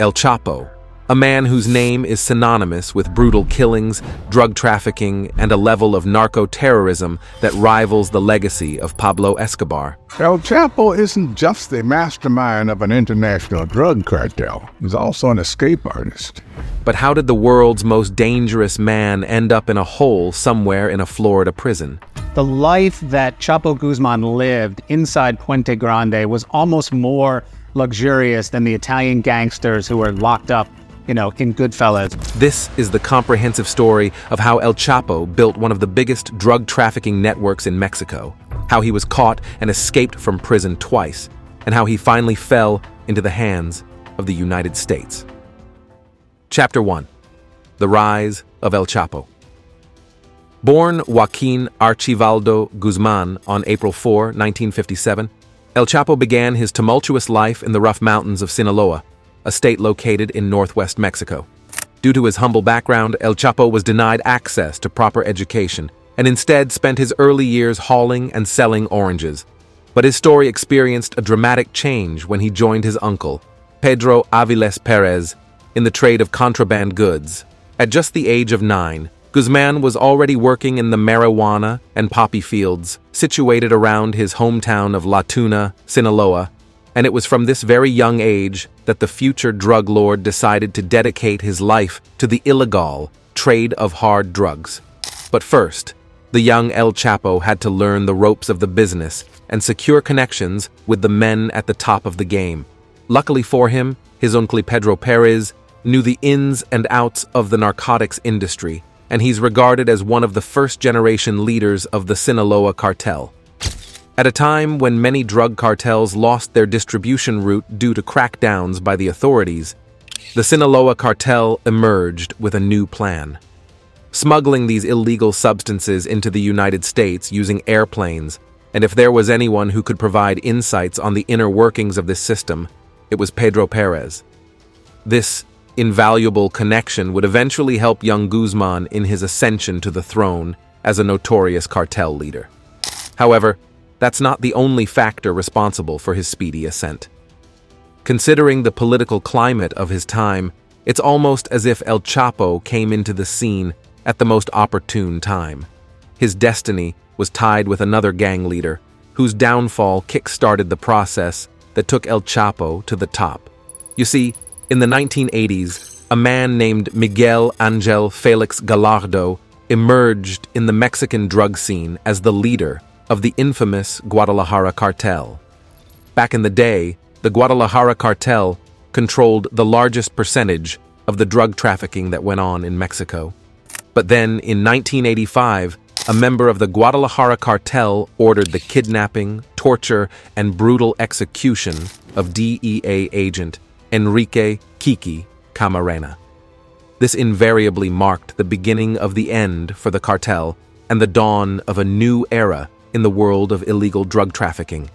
El Chapo, a man whose name is synonymous with brutal killings, drug trafficking, and a level of narco-terrorism that rivals the legacy of Pablo Escobar. El Chapo isn't just the mastermind of an international drug cartel. He's also an escape artist. But how did the world's most dangerous man end up in a hole somewhere in a Florida prison? The life that Chapo Guzman lived inside Puente Grande was almost more luxurious than the Italian gangsters who were locked up, in Goodfellas. This is the comprehensive story of how El Chapo built one of the biggest drug trafficking networks in Mexico, how he was caught and escaped from prison twice, and how he finally fell into the hands of the United States. Chapter 1. The Rise of El Chapo. Born Joaquín Archivaldo Guzmán on April 4, 1957, El Chapo began his tumultuous life in the rough mountains of Sinaloa, a state located in northwest Mexico. Due to his humble background, El Chapo was denied access to proper education and instead spent his early years hauling and selling oranges. But his story experienced a dramatic change when he joined his uncle, Pedro Aviles Perez, in the trade of contraband goods. At just the age of 9, Guzmán was already working in the marijuana and poppy fields situated around his hometown of La Tuna, Sinaloa, and it was from this very young age that the future drug lord decided to dedicate his life to the illegal trade of hard drugs. But first, the young El Chapo had to learn the ropes of the business and secure connections with the men at the top of the game. Luckily for him, his uncle Pedro Perez knew the ins and outs of the narcotics industry, and he's regarded as one of the first-generation leaders of the Sinaloa cartel. At a time when many drug cartels lost their distribution route due to crackdowns by the authorities, the Sinaloa cartel emerged with a new plan. Smuggling these illegal substances into the United States using airplanes, and if there was anyone who could provide insights on the inner workings of this system, it was Pedro Perez. This invaluable connection would eventually help young Guzman in his ascension to the throne as a notorious cartel leader. However, that's not the only factor responsible for his speedy ascent. Considering the political climate of his time, it's almost as if El Chapo came into the scene at the most opportune time. His destiny was tied with another gang leader, whose downfall kick-started the process that took El Chapo to the top. You see, in the 1980s, a man named Miguel Angel Felix Gallardo emerged in the Mexican drug scene as the leader of the infamous Guadalajara cartel. Back in the day, the Guadalajara cartel controlled the largest percentage of the drug trafficking that went on in Mexico. But then, in 1985, a member of the Guadalajara cartel ordered the kidnapping, torture, and brutal execution of DEA agent Enrique Kiki Camarena. This invariably marked the beginning of the end for the cartel and the dawn of a new era in the world of illegal drug trafficking.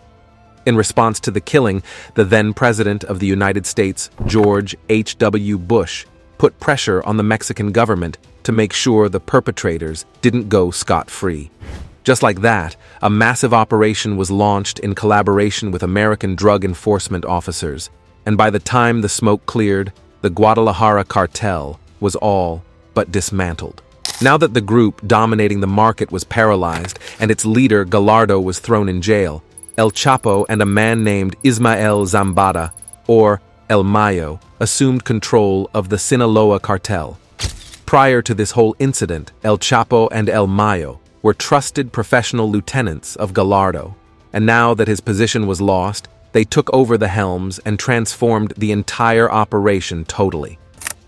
In response to the killing, the then President of the United States, George H.W. Bush, put pressure on the Mexican government to make sure the perpetrators didn't go scot-free. Just like that, a massive operation was launched in collaboration with American drug enforcement officers, and by the time the smoke cleared, the Guadalajara cartel was all but dismantled. Now that the group dominating the market was paralyzed and its leader Gallardo was thrown in jail, El Chapo and a man named Ismael Zambada, or El Mayo, assumed control of the Sinaloa cartel. Prior to this whole incident, El Chapo and El Mayo were trusted professional lieutenants of Gallardo, and now that his position was lost, they took over the helms and transformed the entire operation totally.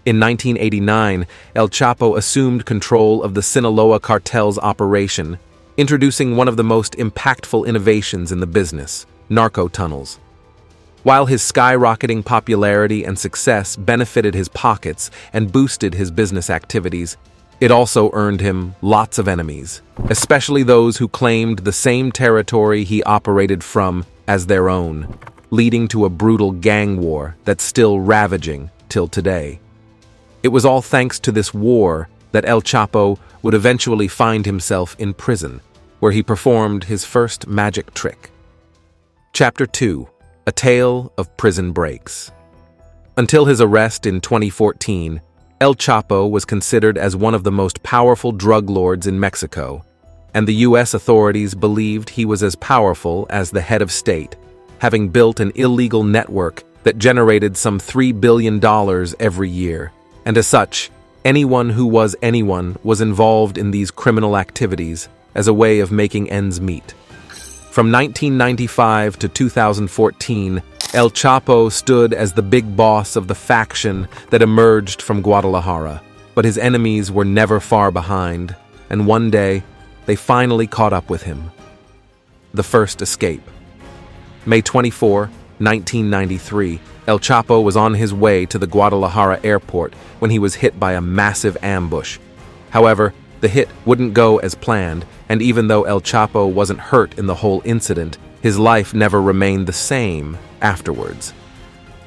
In 1989, El Chapo assumed control of the Sinaloa cartel's operation, introducing one of the most impactful innovations in the business, narco tunnels. While his skyrocketing popularity and success benefited his pockets and boosted his business activities, it also earned him lots of enemies, especially those who claimed the same territory he operated from as their own, leading to a brutal gang war that's still ravaging till today. It was all thanks to this war that El Chapo would eventually find himself in prison, where he performed his first magic trick. Chapter 2. A Tale of Prison Breaks. Until his arrest in 2014, El Chapo was considered as one of the most powerful drug lords in Mexico, and the U.S. authorities believed he was as powerful as the head of state, having built an illegal network that generated some $3 billion every year. And as such, anyone who was anyone was involved in these criminal activities as a way of making ends meet. From 1995 to 2014, El Chapo stood as the big boss of the faction that emerged from Guadalajara, but his enemies were never far behind, and one day, they finally caught up with him. The first escape. May 24, 1993, El Chapo was on his way to the Guadalajara airport when he was hit by a massive ambush. However, the hit wouldn't go as planned, and even though El Chapo wasn't hurt in the whole incident, his life never remained the same afterwards.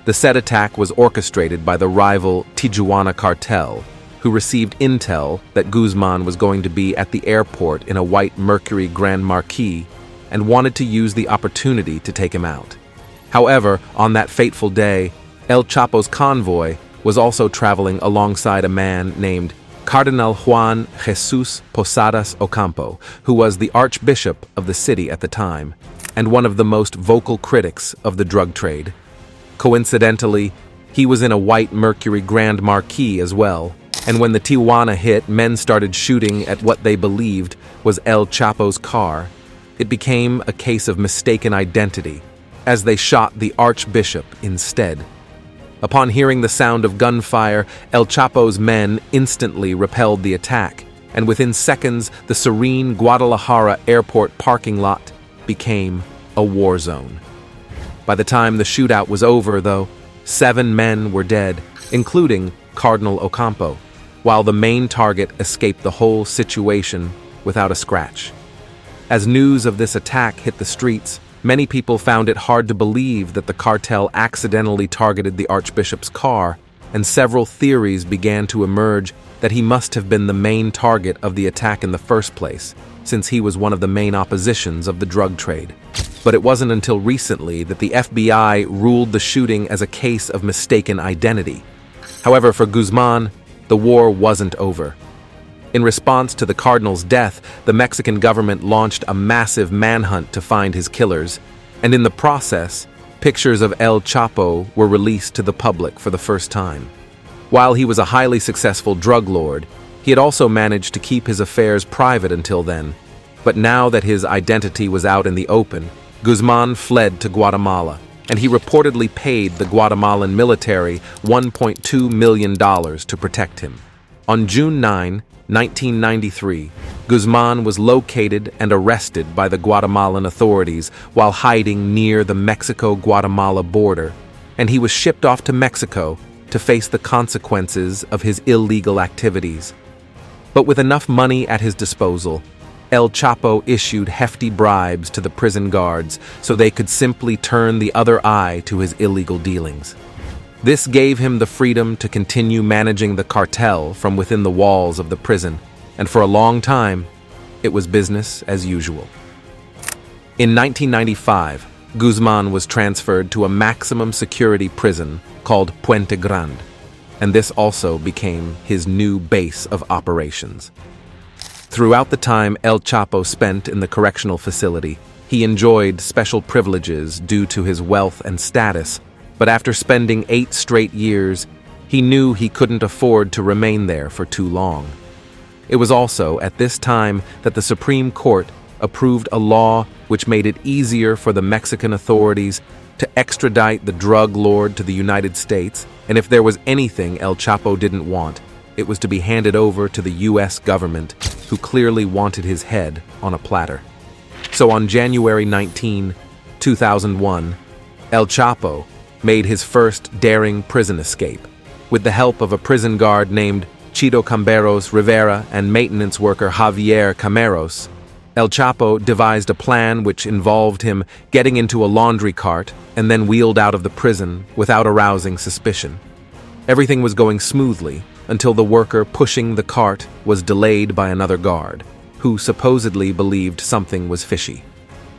The said attack was orchestrated by the rival Tijuana cartel, who received intel that Guzmán was going to be at the airport in a white Mercury Grand Marquis and wanted to use the opportunity to take him out. However, on that fateful day, El Chapo's convoy was also traveling alongside a man named Cardinal Juan Jesus Posadas Ocampo, who was the Archbishop of the city at the time, and one of the most vocal critics of the drug trade. Coincidentally, he was in a white Mercury Grand Marquis as well, and when the Tijuana hit, men started shooting at what they believed was El Chapo's car. It became a case of mistaken identity, as they shot the Archbishop instead. Upon hearing the sound of gunfire, El Chapo's men instantly repelled the attack, and within seconds, the serene Guadalajara airport parking lot became a war zone. By the time the shootout was over, though, 7 men were dead, including Cardinal Ocampo, while the main target escaped the whole situation without a scratch. As news of this attack hit the streets, many people found it hard to believe that the cartel accidentally targeted the Archbishop's car, and several theories began to emerge that he must have been the main target of the attack in the first place, since he was one of the main oppositions of the drug trade. But it wasn't until recently that the FBI ruled the shooting as a case of mistaken identity. However, for Guzmán, the war wasn't over. In response to the Cardinal's death, the Mexican government launched a massive manhunt to find his killers, and in the process, pictures of El Chapo were released to the public for the first time. While he was a highly successful drug lord, he had also managed to keep his affairs private until then. But now that his identity was out in the open, Guzmán fled to Guatemala, and he reportedly paid the Guatemalan military $1.2 million to protect him. On June 9, 1993, Guzmán was located and arrested by the Guatemalan authorities while hiding near the Mexico-Guatemala border, and he was shipped off to Mexico to face the consequences of his illegal activities. But with enough money at his disposal, El Chapo issued hefty bribes to the prison guards so they could simply turn the other eye to his illegal dealings. This gave him the freedom to continue managing the cartel from within the walls of the prison, and for a long time, it was business as usual. In 1995, Guzmán was transferred to a maximum security prison called Puente Grande, and this also became his new base of operations. Throughout the time El Chapo spent in the correctional facility, he enjoyed special privileges due to his wealth and status, but after spending 8 straight years, he knew he couldn't afford to remain there for too long. It was also at this time that the Supreme Court approved a law which made it easier for the Mexican authorities to extradite the drug lord to the United States, and if there was anything El Chapo didn't want, it was to be handed over to the U.S. government, who clearly wanted his head on a platter. So on January 19, 2001, El Chapo made his first daring prison escape. With the help of a prison guard named Chido Camberos Rivera and maintenance worker Javier Cameros, El Chapo devised a plan which involved him getting into a laundry cart and then wheeled out of the prison without arousing suspicion. Everything was going smoothly until the worker pushing the cart was delayed by another guard, who supposedly believed something was fishy.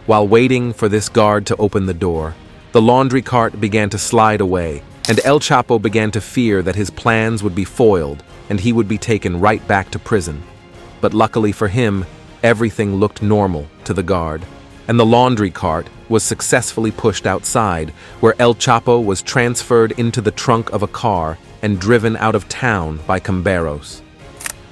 While waiting for this guard to open the door, the laundry cart began to slide away, and El Chapo began to fear that his plans would be foiled and he would be taken right back to prison. But luckily for him, everything looked normal to the guard, and the laundry cart was successfully pushed outside, where El Chapo was transferred into the trunk of a car and driven out of town by Camberos.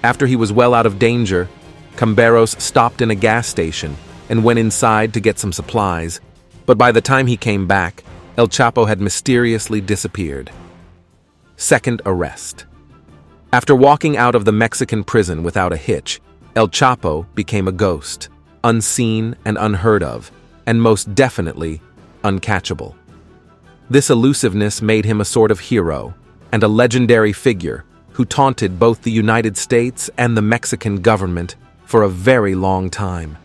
After he was well out of danger, Camberos stopped in a gas station and went inside to get some supplies, but by the time he came back, El Chapo had mysteriously disappeared. Second arrest. After walking out of the Mexican prison without a hitch, El Chapo became a ghost, unseen and unheard of, and most definitely uncatchable. This elusiveness made him a sort of hero and a legendary figure who taunted both the United States and the Mexican government for a very long time.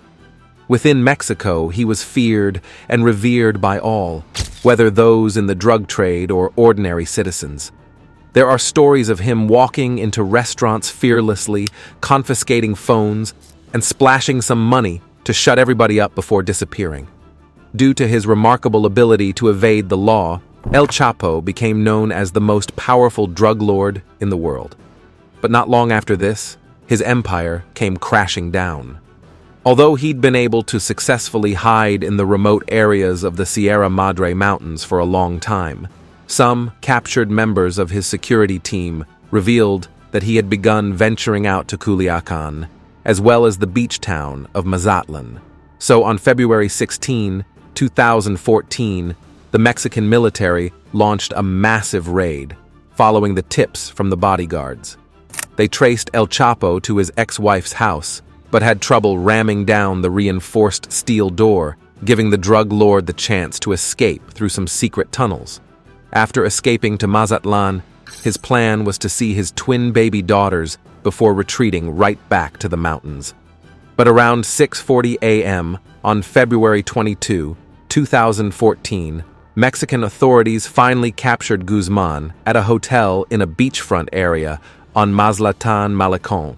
Within Mexico, he was feared and revered by all, whether those in the drug trade or ordinary citizens. There are stories of him walking into restaurants fearlessly, confiscating phones, and splashing some money to shut everybody up before disappearing. Due to his remarkable ability to evade the law, El Chapo became known as the most powerful drug lord in the world. But not long after this, his empire came crashing down. Although he'd been able to successfully hide in the remote areas of the Sierra Madre Mountains for a long time, some captured members of his security team revealed that he had begun venturing out to Culiacan, as well as the beach town of Mazatlan. So on February 16, 2014, the Mexican military launched a massive raid, following the tips from the bodyguards. They traced El Chapo to his ex-wife's house, but had trouble ramming down the reinforced steel door, giving the drug lord the chance to escape through some secret tunnels. After escaping to Mazatlan, his plan was to see his twin baby daughters before retreating right back to the mountains. But around 6:40 a.m. on February 22, 2014, Mexican authorities finally captured Guzmán at a hotel in a beachfront area on Mazatlan Malecón.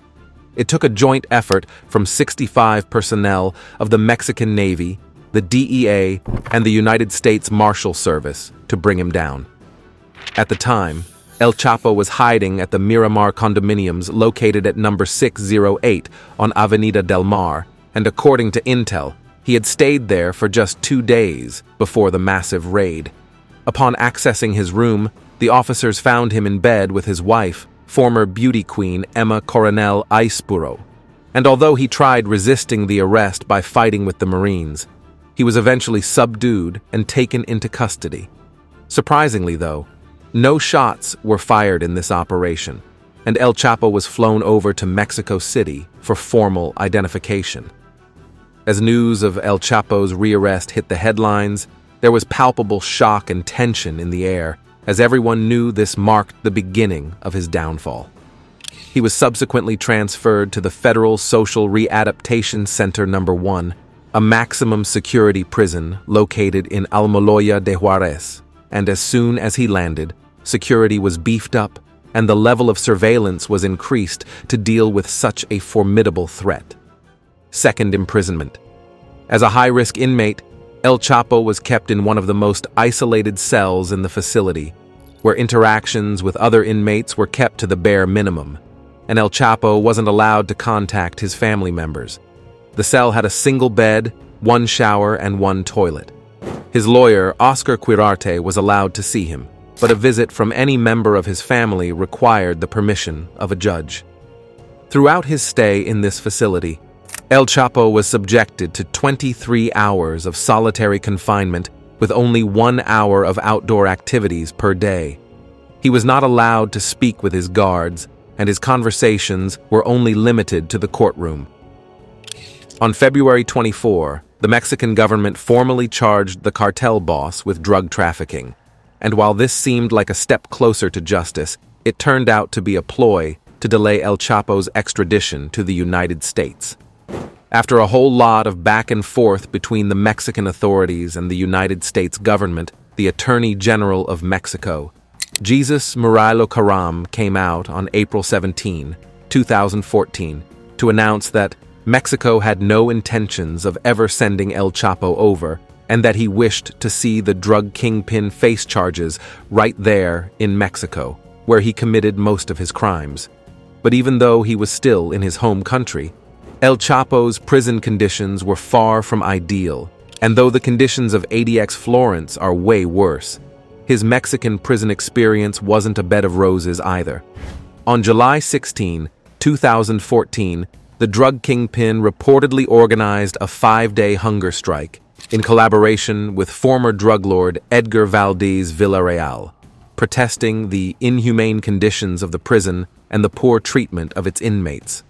It took a joint effort from 65 personnel of the Mexican Navy, the DEA, and the United States Marshal Service to bring him down. At the time, El Chapo was hiding at the Miramar condominiums located at number 608 on Avenida del Mar, and according to intel, he had stayed there for just 2 days before the massive raid. Upon accessing his room, the officers found him in bed with his wife, former beauty queen Emma Coronel Aispuro. And although he tried resisting the arrest by fighting with the Marines, he was eventually subdued and taken into custody. Surprisingly, though, no shots were fired in this operation, and El Chapo was flown over to Mexico City for formal identification. As news of El Chapo's rearrest hit the headlines, there was palpable shock and tension in the air, as everyone knew this marked the beginning of his downfall. He was subsequently transferred to the Federal Social Readaptation Center No. 1, a maximum security prison located in Almoloya de Juarez, and as soon as he landed, security was beefed up and the level of surveillance was increased to deal with such a formidable threat. Second imprisonment. As a high-risk inmate, El Chapo was kept in one of the most isolated cells in the facility, where interactions with other inmates were kept to the bare minimum, and El Chapo wasn't allowed to contact his family members. The cell had a single bed, one shower, and one toilet. His lawyer, Oscar Quirarte, was allowed to see him, but a visit from any member of his family required the permission of a judge. Throughout his stay in this facility, El Chapo was subjected to 23 hours of solitary confinement with only 1 hour of outdoor activities per day. He was not allowed to speak with his guards, and his conversations were only limited to the courtroom. On February 24, the Mexican government formally charged the cartel boss with drug trafficking, and while this seemed like a step closer to justice, it turned out to be a ploy to delay El Chapo's extradition to the United States. After a whole lot of back and forth between the Mexican authorities and the United States government, the Attorney General of Mexico, Jesus Murillo Caram, came out on April 17, 2014, to announce that Mexico had no intentions of ever sending El Chapo over, and that he wished to see the drug kingpin face charges right there in Mexico, where he committed most of his crimes. But even though he was still in his home country, El Chapo's prison conditions were far from ideal, and though the conditions of ADX Florence are way worse, his Mexican prison experience wasn't a bed of roses either. On July 16, 2014, the drug kingpin reportedly organized a 5-day hunger strike in collaboration with former drug lord Edgar Valdez Villarreal, protesting the inhumane conditions of the prison and the poor treatment of its inmates.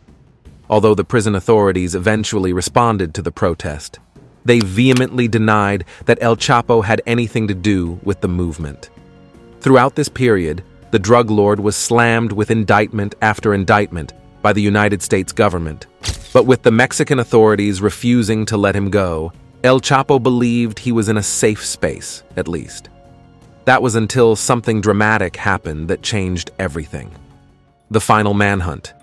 Although the prison authorities eventually responded to the protest, they vehemently denied that El Chapo had anything to do with the movement. Throughout this period, the drug lord was slammed with indictment after indictment by the United States government. But with the Mexican authorities refusing to let him go, El Chapo believed he was in a safe space, at least. That was until something dramatic happened that changed everything. The Final Manhunt.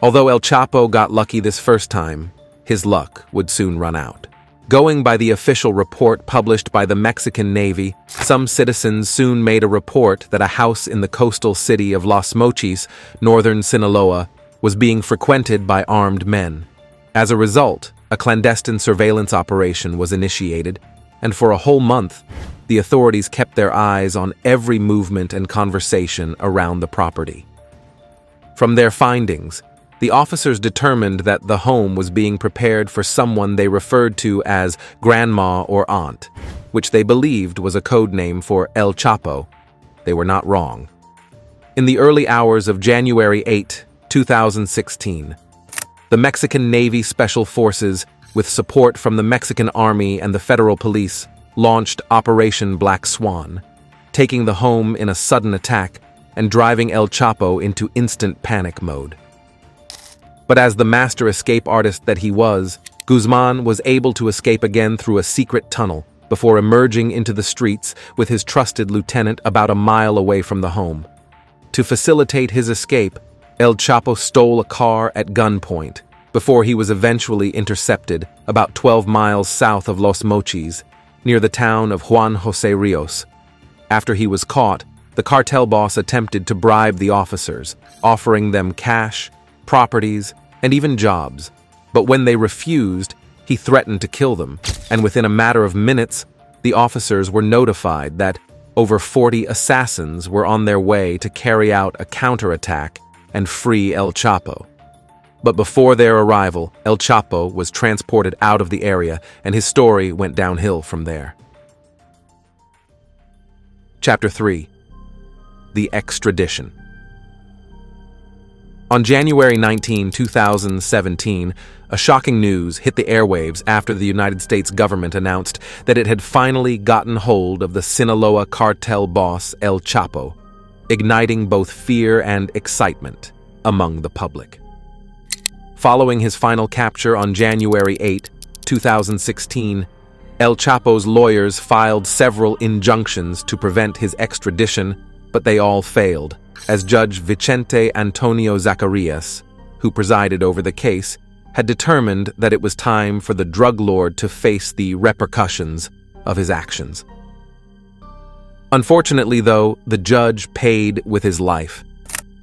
Although El Chapo got lucky this first time, his luck would soon run out. Going by the official report published by the Mexican Navy, some citizens soon made a report that a house in the coastal city of Los Mochis, northern Sinaloa, was being frequented by armed men. As a result, a clandestine surveillance operation was initiated, and for a whole month, the authorities kept their eyes on every movement and conversation around the property. From their findings, the officers determined that the home was being prepared for someone they referred to as grandma or aunt, which they believed was a code name for El Chapo. They were not wrong. In the early hours of January 8, 2016, the Mexican Navy Special Forces, with support from the Mexican Army and the federal police, launched Operation Black Swan, taking the home in a sudden attack and driving El Chapo into instant panic mode. But as the master escape artist that he was, Guzmán was able to escape again through a secret tunnel before emerging into the streets with his trusted lieutenant about a mile away from the home. To facilitate his escape, El Chapo stole a car at gunpoint before he was eventually intercepted about 12 miles south of Los Mochis, near the town of Juan José Rios. After he was caught, the cartel boss attempted to bribe the officers, offering them cash, properties, and even jobs. But when they refused, he threatened to kill them, and within a matter of minutes, the officers were notified that over 40 assassins were on their way to carry out a counterattack and free El Chapo. But before their arrival, El Chapo was transported out of the area, and his story went downhill from there. Chapter 3. The Extradition. On January 19, 2017, a shocking news hit the airwaves after the United States government announced that it had finally gotten hold of the Sinaloa cartel boss El Chapo, igniting both fear and excitement among the public. Following his final capture on January 8, 2016, El Chapo's lawyers filed several injunctions to prevent his extradition, but they all failed, as Judge Vicente Antonio Zacarias, who presided over the case, had determined that it was time for the drug lord to face the repercussions of his actions. Unfortunately, though, the judge paid with his life.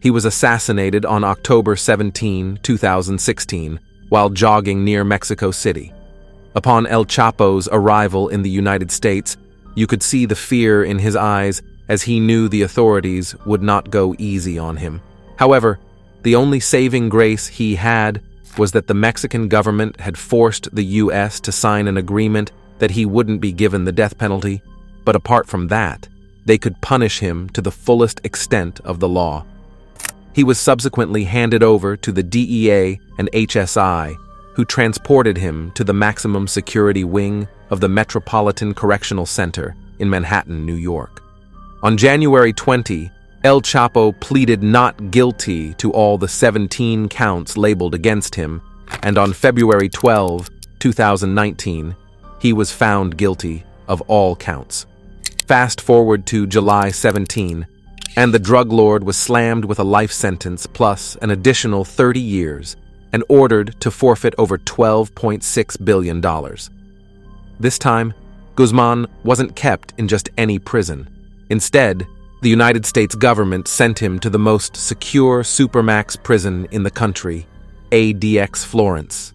He was assassinated on October 17, 2016, while jogging near Mexico City. Upon El Chapo's arrival in the United States, you could see the fear in his eyes as he knew the authorities would not go easy on him. However, the only saving grace he had was that the Mexican government had forced the U.S. to sign an agreement that he wouldn't be given the death penalty, but apart from that, they could punish him to the fullest extent of the law. He was subsequently handed over to the DEA and HSI, who transported him to the maximum security wing of the Metropolitan Correctional Center in Manhattan, New York. On January 20, El Chapo pleaded not guilty to all the 17 counts labeled against him, and on February 12, 2019, he was found guilty of all counts. Fast forward to July 17, and the drug lord was slammed with a life sentence plus an additional 30 years and ordered to forfeit over $12.6 billion. This time, Guzmán wasn't kept in just any prison. Instead, the United States government sent him to the most secure Supermax prison in the country, ADX Florence.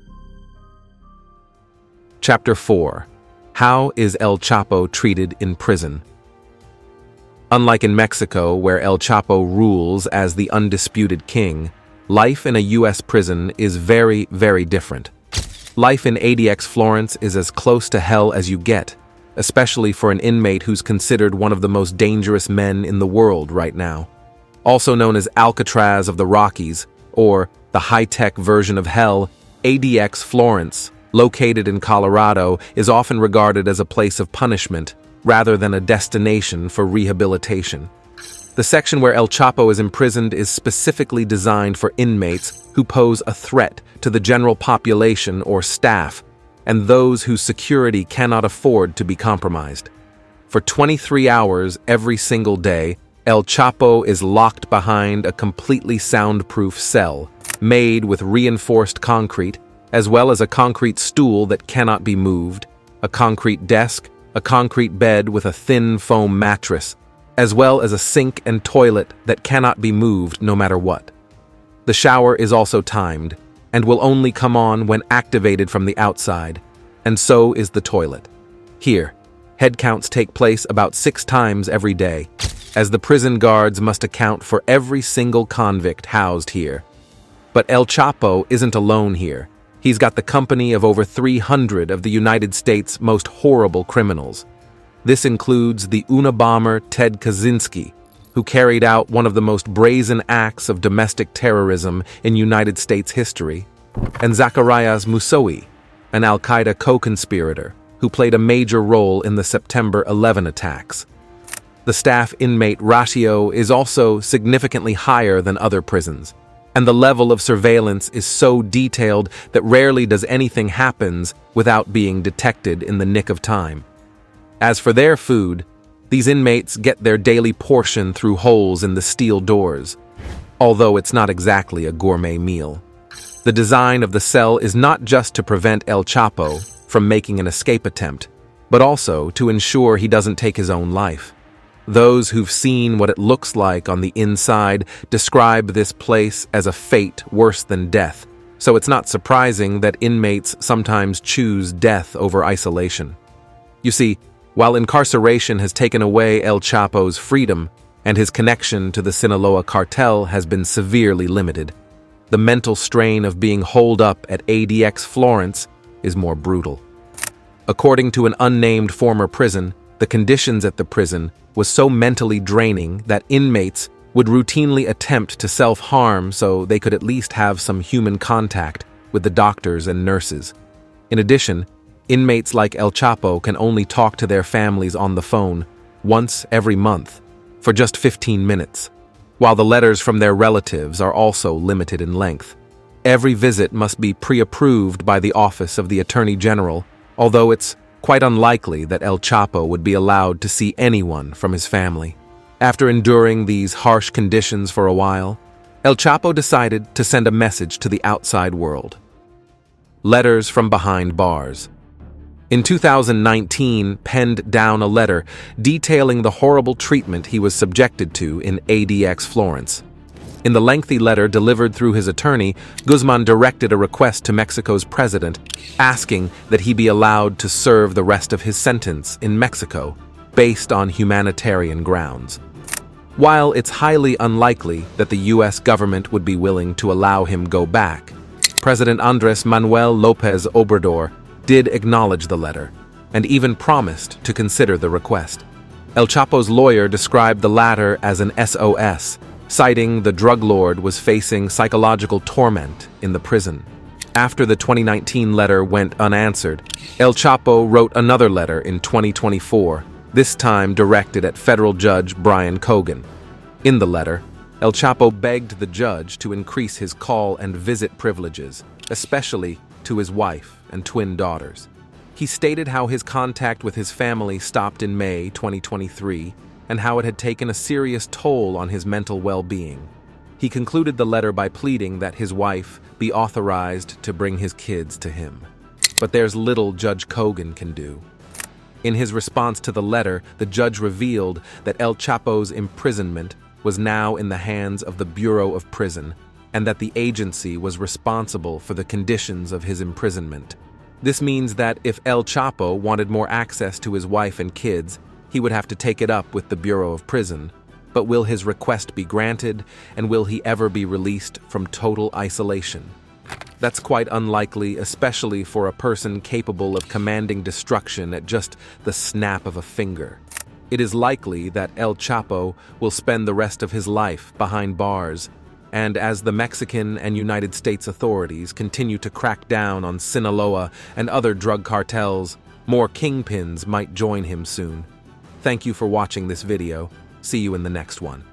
Chapter 4. How is El Chapo treated in prison? Unlike in Mexico, where El Chapo rules as the undisputed king, life in a U.S. prison is very, very different. Life in ADX Florence is as close to hell as you get, especially for an inmate who's considered one of the most dangerous men in the world right now. Also known as Alcatraz of the Rockies, or the high-tech version of hell, ADX Florence, located in Colorado, is often regarded as a place of punishment rather than a destination for rehabilitation. The section where El Chapo is imprisoned is specifically designed for inmates who pose a threat to the general population or staff, and those whose security cannot afford to be compromised. For 23 hours every single day, El Chapo is locked behind a completely soundproof cell, made with reinforced concrete, as well as a concrete stool that cannot be moved, a concrete desk, a concrete bed with a thin foam mattress, as well as a sink and toilet that cannot be moved no matter what. The shower is also timed, and will only come on when activated from the outside, and so is the toilet. Here, head counts take place about 6 times every day, as the prison guards must account for every single convict housed here. But El Chapo isn't alone here. He's got the company of over 300 of the United States' most horrible criminals. This includes the Unabomber Ted Kaczynski, who carried out one of the most brazen acts of domestic terrorism in United States history, and Zacarias Moussaoui, an Al-Qaeda co-conspirator who played a major role in the September 11 attacks. The staff inmate ratio is also significantly higher than other prisons, and the level of surveillance is so detailed that rarely does anything happen without being detected in the nick of time. As for their food, these inmates get their daily portion through holes in the steel doors, although it's not exactly a gourmet meal. The design of the cell is not just to prevent El Chapo from making an escape attempt, but also to ensure he doesn't take his own life. Those who've seen what it looks like on the inside describe this place as a fate worse than death, so it's not surprising that inmates sometimes choose death over isolation. You see, while incarceration has taken away El Chapo's freedom and his connection to the Sinaloa cartel has been severely limited, the mental strain of being holed up at ADX Florence is more brutal. According to an unnamed former prison, the conditions at the prison was so mentally draining that inmates would routinely attempt to self-harm so they could at least have some human contact with the doctors and nurses. In addition, inmates like El Chapo can only talk to their families on the phone once every month for just 15 minutes, while the letters from their relatives are also limited in length. Every visit must be pre-approved by the Office of the Attorney General, although it's quite unlikely that El Chapo would be allowed to see anyone from his family. After enduring these harsh conditions for a while, El Chapo decided to send a message to the outside world. Letters from behind bars. In 2019, penned down a letter detailing the horrible treatment he was subjected to in ADX Florence. In the lengthy letter delivered through his attorney, Guzmán directed a request to Mexico's president, asking that he be allowed to serve the rest of his sentence in Mexico, based on humanitarian grounds. While it's highly unlikely that the U.S. government would be willing to allow him go back, President Andrés Manuel López Obrador did acknowledge the letter, and even promised to consider the request. El Chapo's lawyer described the latter as an SOS, citing the drug lord was facing psychological torment in the prison. After the 2019 letter went unanswered, El Chapo wrote another letter in 2024, this time directed at federal judge Brian Cogan. In the letter, El Chapo begged the judge to increase his call and visit privileges, especially to his wife and twin daughters. He stated how his contact with his family stopped in May 2023 and how it had taken a serious toll on his mental well-being. He concluded the letter by pleading that his wife be authorized to bring his kids to him. But there's little Judge Cogan can do. In his response to the letter, the judge revealed that El Chapo's imprisonment was now in the hands of the Bureau of Prison, and that the agency was responsible for the conditions of his imprisonment. This means that if El Chapo wanted more access to his wife and kids, he would have to take it up with the Bureau of Prison. But will his request be granted, and will he ever be released from total isolation? That's quite unlikely, especially for a person capable of commanding destruction at just the snap of a finger. It is likely that El Chapo will spend the rest of his life behind bars, and as the Mexican and United States authorities continue to crack down on Sinaloa and other drug cartels, more kingpins might join him soon. Thank you for watching this video. See you in the next one.